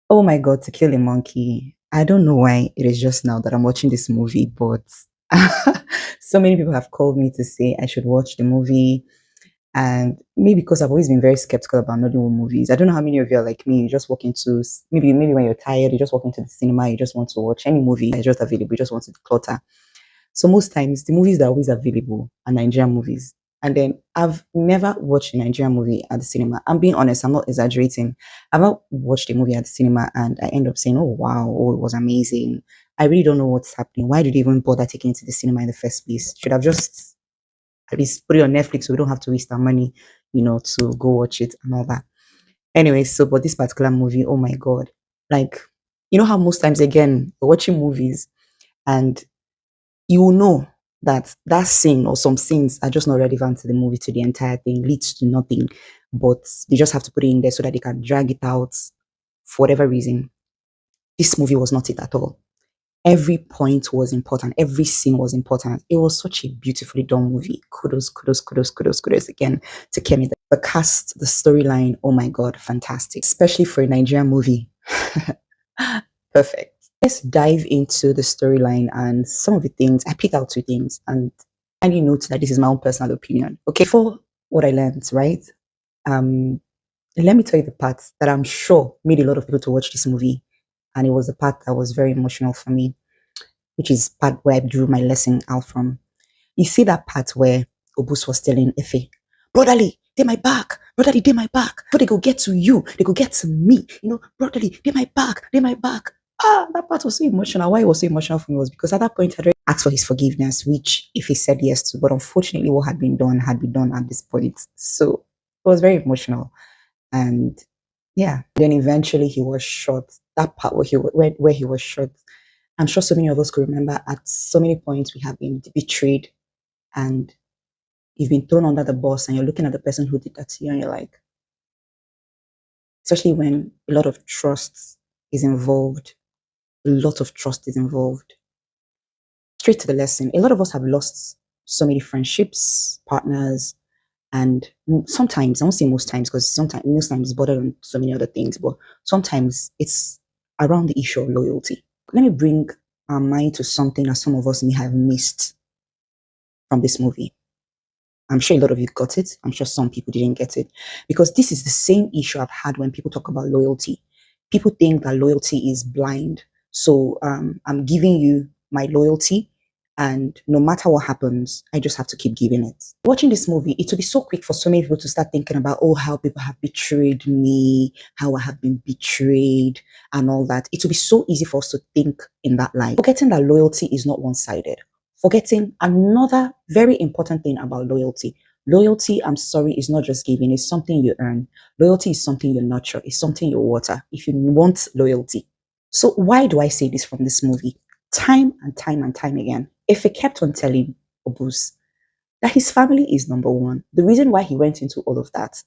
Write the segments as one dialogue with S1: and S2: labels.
S1: Oh my God, To Kill a Monkey. I don't know why it is just now that I'm watching this movie, but so many people have called me to say I should watch the movie. And maybe because I've always been very skeptical about Nollywood movies. I don't know how many of you are like me. You just walk into maybe when you're tired, you just walk into the cinema, you just want to watch any movie that's just available, you just want to declutter. So most times the movies that are always available are Nigerian movies. And then I've never watched a Nigerian movie at the cinema. I'm being honest, I'm not exaggerating. I've not watched a movie at the cinema and I end up saying, oh wow, oh it was amazing. I really don't know what's happening. Why did you even bother taking it to the cinema in the first place? Should have just at least put it on Netflix so we don't have to waste our money, to go watch it and all that. Anyway, so but this particular movie, oh my god. Like, you know how most times again, we're watching movies and you will know that that scene or some scenes are just not relevant to the movie, to the entire thing, leads to nothing, but they just have to put it in there so that they can drag it out for whatever reason. This movie was not it at all. Every point was important, every scene was important. It was such a beautifully done movie. Kudos, kudos, kudos, kudos, kudos again to Kemi. The cast, the storyline, oh my god, fantastic, especially for a Nigerian movie. Perfect. Let's dive into the storyline and some of the things. I picked out two things and kindly note that this is my own personal opinion. Okay, for what I learned, right? Um, let me tell you the part that I'm sure made a lot of people to watch this movie. And it was the part that was very emotional for me, which is part where I drew my lesson out from. You see that part where Obus was telling Efe, brotherly, they my back, brotherly, they my back. Before they go get to you, they go get to me. Brotherly, they my back, they my back. That part was so emotional. Why it was so emotional for me was because at that point, I'd already asked for his forgiveness, which if he said yes to, but unfortunately, what had been done at this point. So it was very emotional. And yeah, then eventually he was shot. That part where he was shot, I'm sure so many of us could remember at so many points we have been betrayed and you've been thrown under the bus and you're looking at the person who did that to you and you're like, especially when a lot of trust is involved, a lot of trust is involved. Straight to the lesson, a lot of us have lost so many friendships, partners, and sometimes, I won't say most times because most times it's bothered on so many other things, but sometimes it's around the issue of loyalty. Let me bring our mind to something that some of us may have missed from this movie. I'm sure a lot of you got it. I'm sure some people didn't get it because this is the same issue I've had when people talk about loyalty. People think that loyalty is blind. So I'm giving you my loyalty, and no matter what happens, I just have to keep giving it. Watching this movie, it will be so quick for so many people to start thinking about, oh, how people have betrayed me, how I have been betrayed, and all that. It will be so easy for us to think in that light, forgetting that loyalty is not one-sided. Forgetting another very important thing about loyalty. Loyalty, I'm sorry, is not just giving, it's something you earn. Loyalty is something you nurture, it's something you water if you want loyalty. So why do I say this from this movie? Time and time and time again, if he kept on telling Obus that his family is number one, the reason why he went into all of that,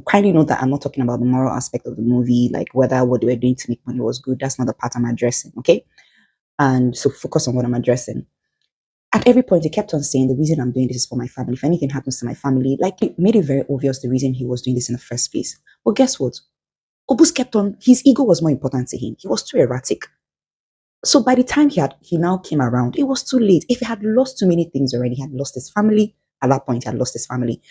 S1: kindly note that I'm not talking about the moral aspect of the movie, like whether what they were doing to make money was good. That's not the part I'm addressing, okay? And so focus on what I'm addressing. At every point, he kept on saying, the reason I'm doing this is for my family. If anything happens to my family, like it made it very obvious the reason he was doing this in the first place. But guess what? Obus kept on, his ego was more important to him. He was too erratic. So by the time he now came around, it was too late. If he had lost too many things already, he had lost his family. At that point, he had lost his family.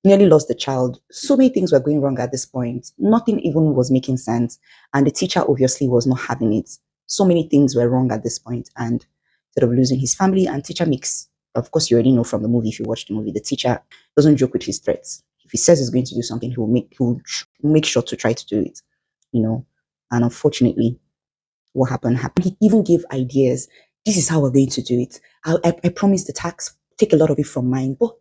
S1: Nearly lost the child. So many things were going wrong at this point. Nothing even was making sense. And the teacher obviously was not having it. So many things were wrong at this point. And instead of losing his family, and teacher makes, of course, you already know from the movie, if you watch the movie, the teacher doesn't joke with his threats. If he says he's going to do something, he will make sure to try to do it, And unfortunately, what happened. He even gave ideas. This is how we're going to do it. I promise the tax, take a lot of it from mine. But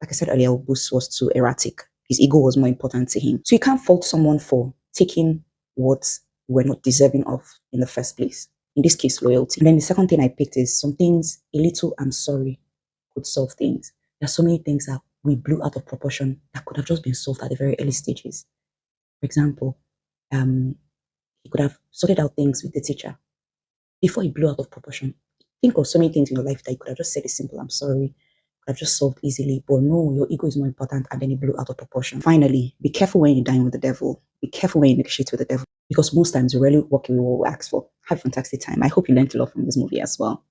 S1: like I said earlier, Obus was too erratic. His ego was more important to him. So you can't fault someone for taking what we're not deserving of in the first place. In this case, loyalty. And then the second thing I picked is some things, a little I'm sorry, could solve things. There are so many things that we blew out of proportion that could have just been solved at the very early stages. For example, he could have sorted out things with the teacher before he blew out of proportion. Think of so many things in your life that you could have just said a simple I'm sorry, could have just solved easily, but no, your ego is more important, and then he blew out of proportion. Finally, be careful when you dine with the devil. Be careful when you negotiate with the devil. because most times we rarely walk away what we ask for. Have a fantastic time. I hope you learned a lot from this movie as well.